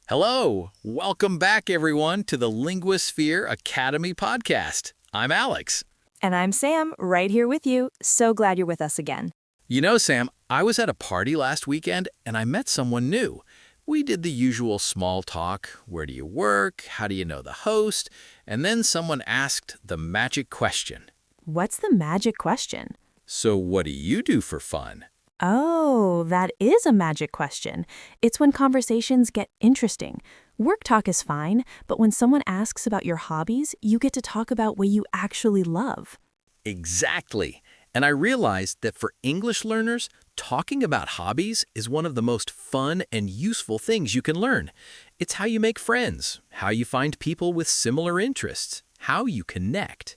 Hello! Welcome back, everyone, to the Linguasphere Academy Podcast. I'm Alex. And I'm Sam, right here with you. So glad you're with us again. You know, Sam, I was at a party last weekend and I met someone new. We did the usual small talk. Where do you work? How do you know the host? And then someone asked the magic question. What's the magic question? So what do you do for fun? Oh, that is a magic question. It's when conversations get interesting. Work talk is fine, but when someone asks about your hobbies, you get to talk about what you actually love. Exactly. And I realized that for English learners, talking about hobbies is one of the most fun and useful things you can learn. It's how you make friends, how you find people with similar interests, how you connect.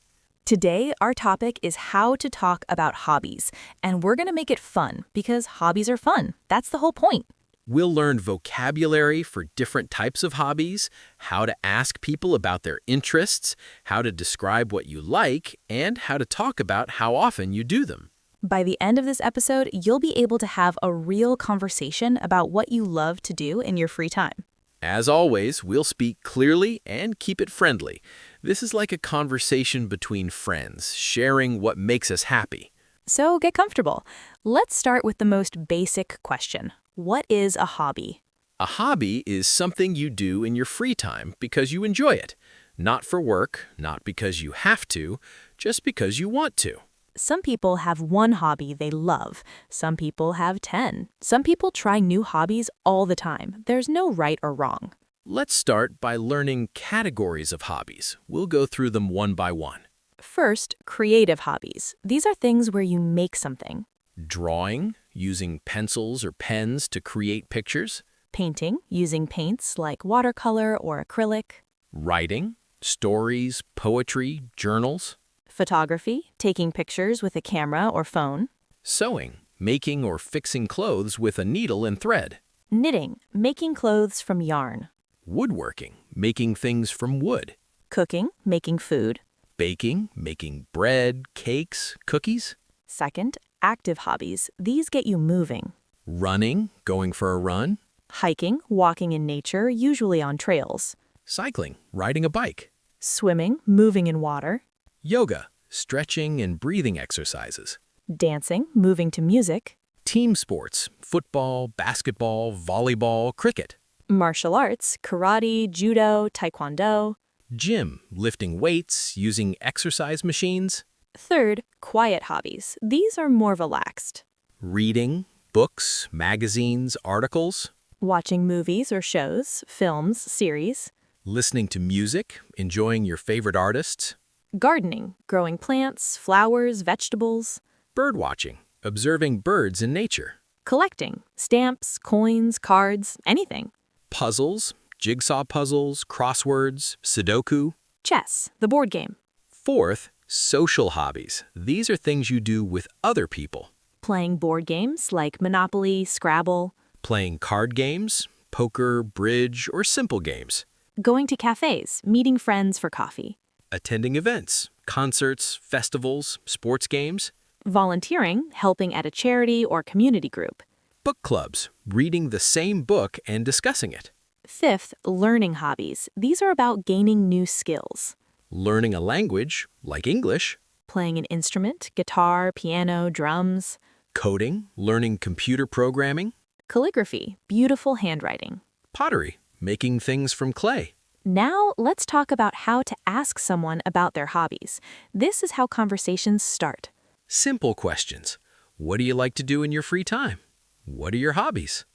Today, our topic is how to talk about hobbies, and we're going to make it fun because hobbies are fun. That's the whole point. We'll learn vocabulary for different types of hobbies, how to ask people about their interests, how to describe what you like, and how to talk about how often you do them. By the end of this episode, you'll be able to have a real conversation about what you love to do in your free time. As always, we'll speak clearly and keep it friendly. This is like a conversation between friends, sharing what makes us happy. So get comfortable. Let's start with the most basic question. What is a hobby? A hobby is something you do in your free time because you enjoy it. Not for work, not because you have to, just because you want to. Some people have one hobby they love. Some people have 10. Some people try new hobbies all the time. There's no right or wrong. Let's start by learning categories of hobbies. We'll go through them one by one. First, creative hobbies. These are things where you make something. Drawing, using pencils or pens to create pictures. Painting, using paints like watercolor or acrylic. Writing, stories, poetry, journals. Photography, taking pictures with a camera or phone. Sewing, making or fixing clothes with a needle and thread. Knitting, making clothes from yarn. Woodworking, making things from wood. Cooking, making food. Baking, making bread, cakes, cookies. Second, active hobbies. These get you moving. Running, going for a run. Hiking, walking in nature, usually on trails. Cycling, riding a bike. Swimming, moving in water. Yoga, stretching and breathing exercises. Dancing, moving to music. Team sports, football, basketball, volleyball, cricket. Martial arts, karate, judo, taekwondo. Gym, lifting weights, using exercise machines. Third, quiet hobbies. These are more relaxed. Reading, books, magazines, articles. Watching movies or shows, films, series. Listening to music, enjoying your favorite artists. Gardening, growing plants, flowers, vegetables. Birdwatching, observing birds in nature. Collecting, stamps, coins, cards, anything. Puzzles, jigsaw puzzles, crosswords, Sudoku. Chess, the board game. Fourth, social hobbies. These are things you do with other people. Playing board games like Monopoly, Scrabble. Playing card games, poker, bridge, or simple games. Going to cafes, meeting friends for coffee. Attending events, concerts, festivals, sports games. Volunteering, helping at a charity or community group. Book clubs, reading the same book and discussing it. Fifth, learning hobbies. These are about gaining new skills. Learning a language, like English. Playing an instrument, guitar, piano, drums. Coding, learning computer programming. Calligraphy, beautiful handwriting. Pottery, making things from clay. Now, let's talk about how to ask someone about their hobbies. This is how conversations start. Simple questions. What do you like to do in your free time? What are your hobbies?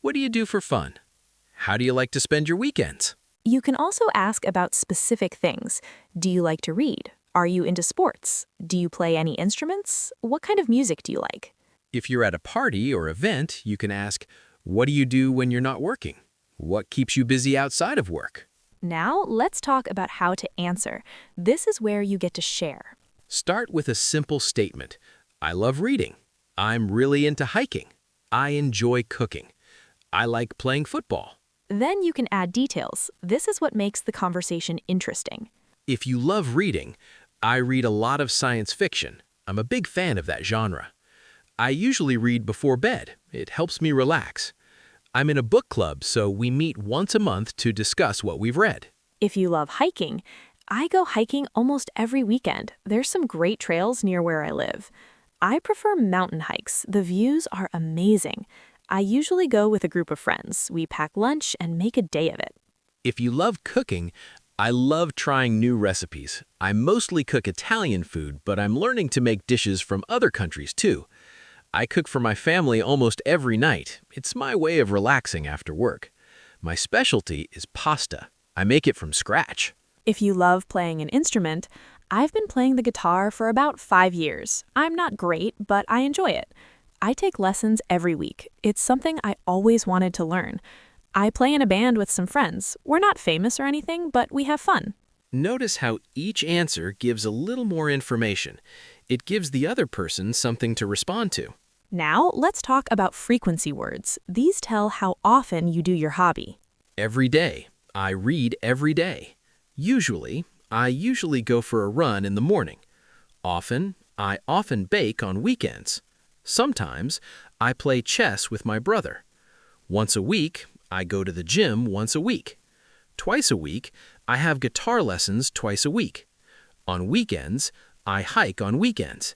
What do you do for fun? How do you like to spend your weekends? You can also ask about specific things. Do you like to read? Are you into sports? Do you play any instruments? What kind of music do you like? If you're at a party or event, you can ask, what do you do when you're not working? What keeps you busy outside of work? Now, let's talk about how to answer. This is where you get to share. Start with a simple statement. I love reading. I'm really into hiking. I enjoy cooking. I like playing football. Then you can add details. This is what makes the conversation interesting. If you love reading, I read a lot of science fiction. I'm a big fan of that genre. I usually read before bed. It helps me relax. I'm in a book club, so we meet once a month to discuss what we've read. If you love hiking, I go hiking almost every weekend. There's some great trails near where I live. I prefer mountain hikes. The views are amazing. I usually go with a group of friends. We pack lunch and make a day of it. If you love cooking, I love trying new recipes. I mostly cook Italian food, but I'm learning to make dishes from other countries too. I cook for my family almost every night. It's my way of relaxing after work. My specialty is pasta. I make it from scratch. If you love playing an instrument, I've been playing the guitar for about 5 years. I'm not great, but I enjoy it. I take lessons every week. It's something I always wanted to learn. I play in a band with some friends. We're not famous or anything, but we have fun. Notice how each answer gives a little more information. It gives the other person something to respond to. Now, let's talk about frequency words. These tell how often you do your hobby. Every day. I read every day. I usually go for a run in the morning. I often bake on weekends. Sometimes, I play chess with my brother. Once a week, I go to the gym once a week. Twice a week, I have guitar lessons twice a week. On weekends, I hike on weekends.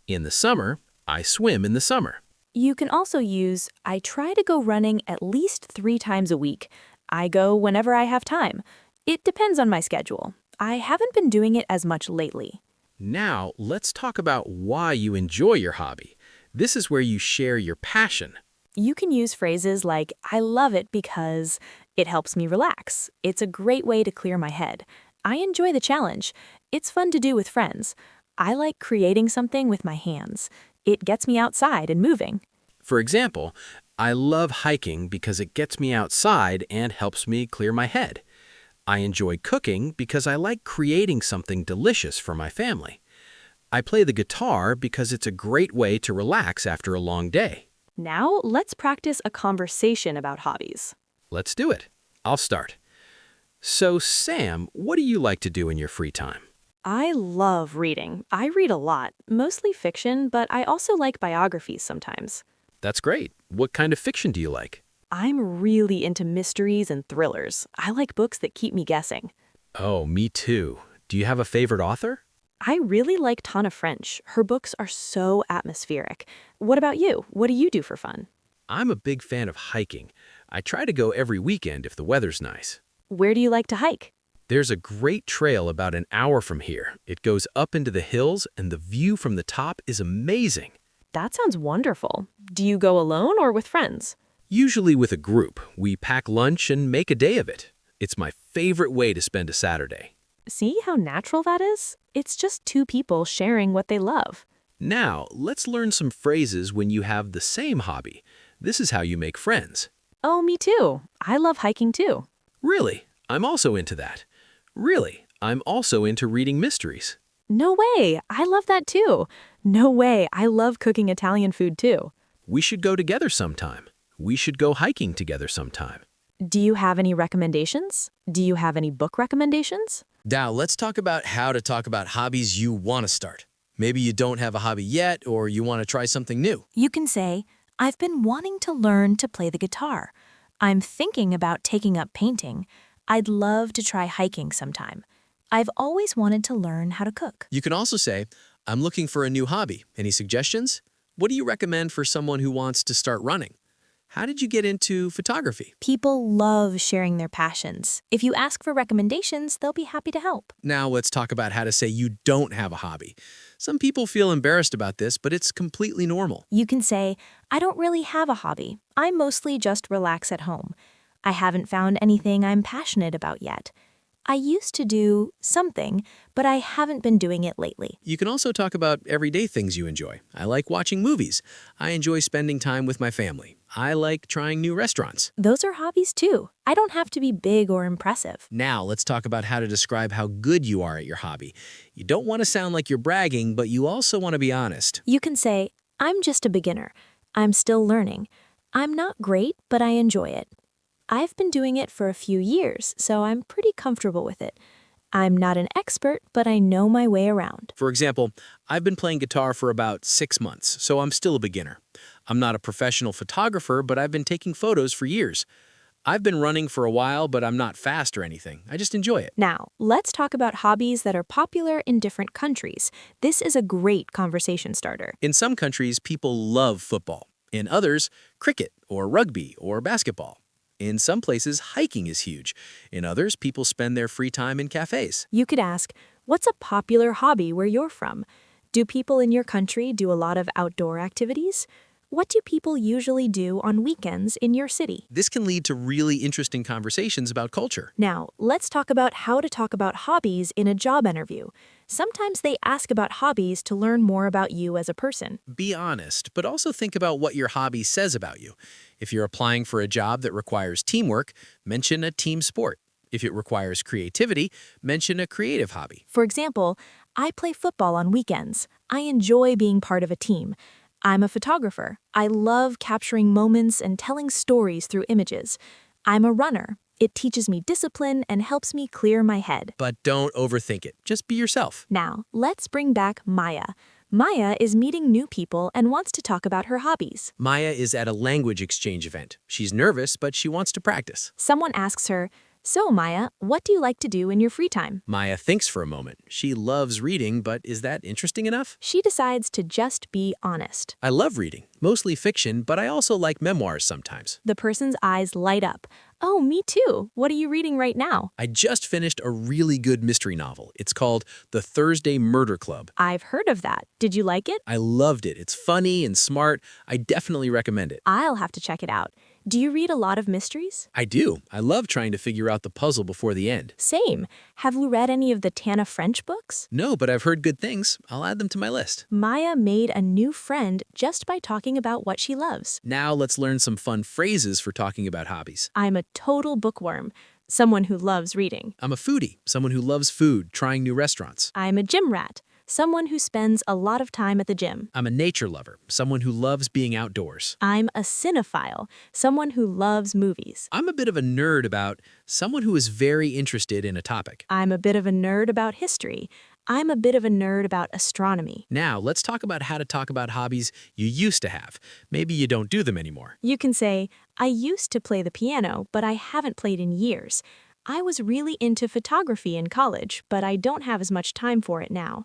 In the summer, I swim in the summer. You can also use, I try to go running at least 3 times a week. I go whenever I have time. It depends on my schedule. I haven't been doing it as much lately. Now, let's talk about why you enjoy your hobby. This is where you share your passion. You can use phrases like, I love it because it helps me relax. It's a great way to clear my head. I enjoy the challenge. It's fun to do with friends. I like creating something with my hands. It gets me outside and moving. For example, I love hiking because it gets me outside and helps me clear my head. I enjoy cooking because I like creating something delicious for my family. I play the guitar because it's a great way to relax after a long day. Now, let's practice a conversation about hobbies. Let's do it. I'll start. So, Sam, what do you like to do in your free time? I love reading. I read a lot, mostly fiction, but I also like biographies sometimes. That's great. What kind of fiction do you like? I'm really into mysteries and thrillers. I like books that keep me guessing. Oh, me too. Do you have a favorite author? I really like Tana French. Her books are so atmospheric. What about you? What do you do for fun? I'm a big fan of hiking. I try to go every weekend if the weather's nice. Where do you like to hike? There's a great trail about an hour from here. It goes up into the hills, and the view from the top is amazing. That sounds wonderful. Do you go alone or with friends? Usually with a group. We pack lunch and make a day of it. It's my favorite way to spend a Saturday. See how natural that is? It's just 2 people sharing what they love. Now, let's learn some phrases when you have the same hobby. This is how you make friends. Oh, me too. I love hiking too. Really? I'm also into that. Really? I'm also into reading mysteries. No way. I love that too. No way. I love cooking Italian food too. We should go together sometime. We should go hiking together sometime. Do you have any recommendations? Do you have any book recommendations? Now, let's talk about how to talk about hobbies you want to start. Maybe you don't have a hobby yet, or you want to try something new. You can say, I've been wanting to learn to play the guitar. I'm thinking about taking up painting. I'd love to try hiking sometime. I've always wanted to learn how to cook. You can also say, I'm looking for a new hobby. Any suggestions? What do you recommend for someone who wants to start running? How did you get into photography? People love sharing their passions. If you ask for recommendations, they'll be happy to help. Now let's talk about how to say you don't have a hobby. Some people feel embarrassed about this, but it's completely normal. You can say, I don't really have a hobby. I mostly just relax at home. I haven't found anything I'm passionate about yet. I used to do something, but I haven't been doing it lately. You can also talk about everyday things you enjoy. I like watching movies. I enjoy spending time with my family. I like trying new restaurants. Those are hobbies too. I don't have to be big or impressive. Now let's talk about how to describe how good you are at your hobby. You don't want to sound like you're bragging, but you also want to be honest. You can say, I'm just a beginner. I'm still learning. I'm not great, but I enjoy it. I've been doing it for a few years, so I'm pretty comfortable with it. I'm not an expert, but I know my way around. For example, I've been playing guitar for about 6 months, so I'm still a beginner. I'm not a professional photographer, but I've been taking photos for years. I've been running for a while, but I'm not fast or anything. I just enjoy it. Now, let's talk about hobbies that are popular in different countries. This is a great conversation starter. In some countries, people love football. In others, cricket or rugby or basketball. In some places, hiking is huge. In others, people spend their free time in cafes. You could ask, what's a popular hobby where you're from? Do people in your country do a lot of outdoor activities? What do people usually do on weekends in your city? This can lead to really interesting conversations about culture. Now, let's talk about how to talk about hobbies in a job interview. Sometimes they ask about hobbies to learn more about you as a person. Be honest, but also think about what your hobby says about you. If you're applying for a job that requires teamwork, mention a team sport. If it requires creativity, mention a creative hobby. For example, I play football on weekends. I enjoy being part of a team. I'm a photographer. I love capturing moments and telling stories through images. I'm a runner. It teaches me discipline and helps me clear my head. But don't overthink it. Just be yourself. Now, let's bring back Maya. Maya is meeting new people and wants to talk about her hobbies. Maya is at a language exchange event. She's nervous, but she wants to practice. Someone asks her, "So, Maya, what do you like to do in your free time?" Maya thinks for a moment. She loves reading, but is that interesting enough? She decides to just be honest. I love reading, mostly fiction, but I also like memoirs sometimes. The person's eyes light up. "Oh, me too. What are you reading right now?" I just finished a really good mystery novel. It's called The Thursday Murder Club. I've heard of that. Did you like it? I loved it. It's funny and smart. I definitely recommend it. I'll have to check it out. Do you read a lot of mysteries? I do. I love trying to figure out the puzzle before the end. Same. Have you read any of the Tana French books? No, but I've heard good things. I'll add them to my list. Maya made a new friend just by talking about what she loves. Now let's learn some fun phrases for talking about hobbies. I'm a total bookworm, someone who loves reading. I'm a foodie, someone who loves food, trying new restaurants. I'm a gym rat, someone who spends a lot of time at the gym. I'm a nature lover, someone who loves being outdoors. I'm a cinephile, someone who loves movies. I'm a bit of a nerd about someone who is very interested in a topic. I'm a bit of a nerd about history. I'm a bit of a nerd about astronomy. Now, let's talk about how to talk about hobbies you used to have. Maybe you don't do them anymore. You can say, I used to play the piano, but I haven't played in years. I was really into photography in college, but I don't have as much time for it now.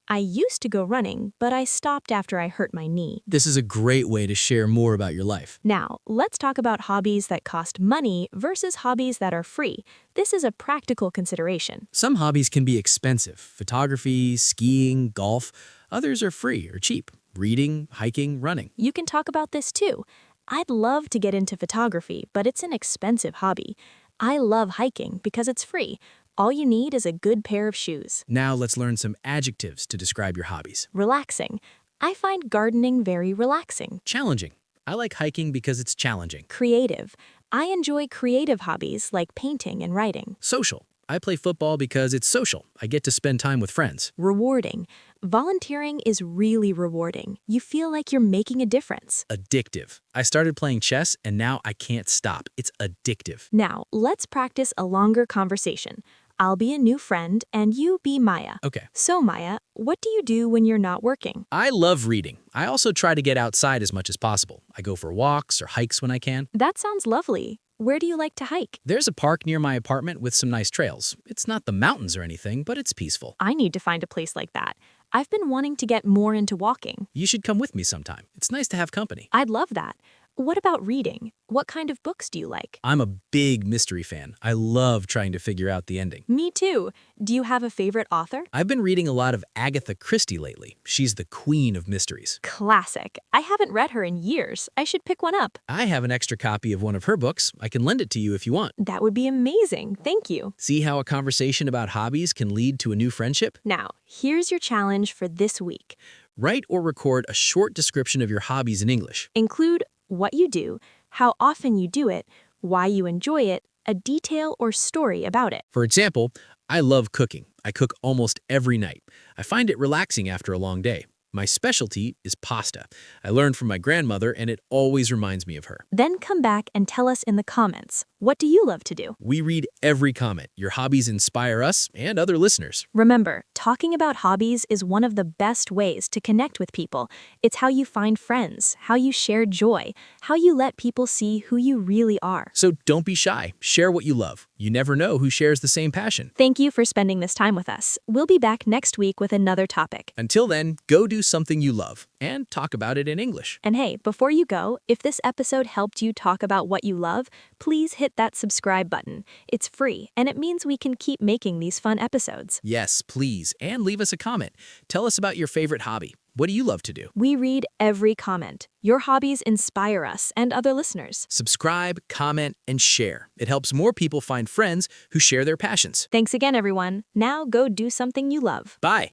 I used to go running, but I stopped after I hurt my knee. This is a great way to share more about your life. Now, let's talk about hobbies that cost money versus hobbies that are free. This is a practical consideration. Some hobbies can be expensive. Photography, skiing, golf. Others are free or cheap. Reading, hiking, running. You can talk about this too. I'd love to get into photography, but it's an expensive hobby. I love hiking because it's free. All you need is a good pair of shoes. Now let's learn some adjectives to describe your hobbies. Relaxing. I find gardening very relaxing. Challenging. I like hiking because it's challenging. Creative. I enjoy creative hobbies like painting and writing. Social. I play football because it's social. I get to spend time with friends. Rewarding. Volunteering is really rewarding. You feel like you're making a difference. Addictive. I started playing chess and now I can't stop. It's addictive. Now, let's practice a longer conversation. I'll be a new friend and you be Maya. Okay. So Maya, what do you do when you're not working? I love reading. I also try to get outside as much as possible. I go for walks or hikes when I can. That sounds lovely. Where do you like to hike? There's a park near my apartment with some nice trails. It's not the mountains or anything, but it's peaceful. I need to find a place like that. I've been wanting to get more into walking. You should come with me sometime. It's nice to have company. I'd love that. What about reading? What kind of books do you like? I'm a big mystery fan. I love trying to figure out the ending. Me too. Do you have a favorite author? I've been reading a lot of Agatha Christie lately. She's the queen of mysteries. Classic. I haven't read her in years. I should pick one up. I have an extra copy of one of her books. I can lend it to you if you want. That would be amazing. Thank you. See how a conversation about hobbies can lead to a new friendship? Now, here's your challenge for this week. Write or record a short description of your hobbies in English. Include what you do, how often you do it, why you enjoy it, a detail or story about it. For example, I love cooking. I cook almost every night. I find it relaxing after a long day. My specialty is pasta. I learned from my grandmother and it always reminds me of her. Then come back and tell us in the comments, What do you love to do? We read every comment. Your hobbies inspire us and other listeners. Remember, talking about hobbies is one of the best ways to connect with people. It's how you find friends, how you share joy, how you let people see who you really are. So don't be shy. Share what you love. You never know who shares the same passion. Thank you for spending this time with us. We'll be back next week with another topic. Until then, go do something you love and talk about it in English. And hey, before you go, if this episode helped you talk about what you love, please hit that subscribe button. It's free, and it means we can keep making these fun episodes. Yes, please, and leave us a comment. Tell us about your favorite hobby. What do you love to do? We read every comment. Your hobbies inspire us and other listeners. Subscribe, comment, and share. It helps more people find friends who share their passions. Thanks again, everyone. Now go do something you love. Bye.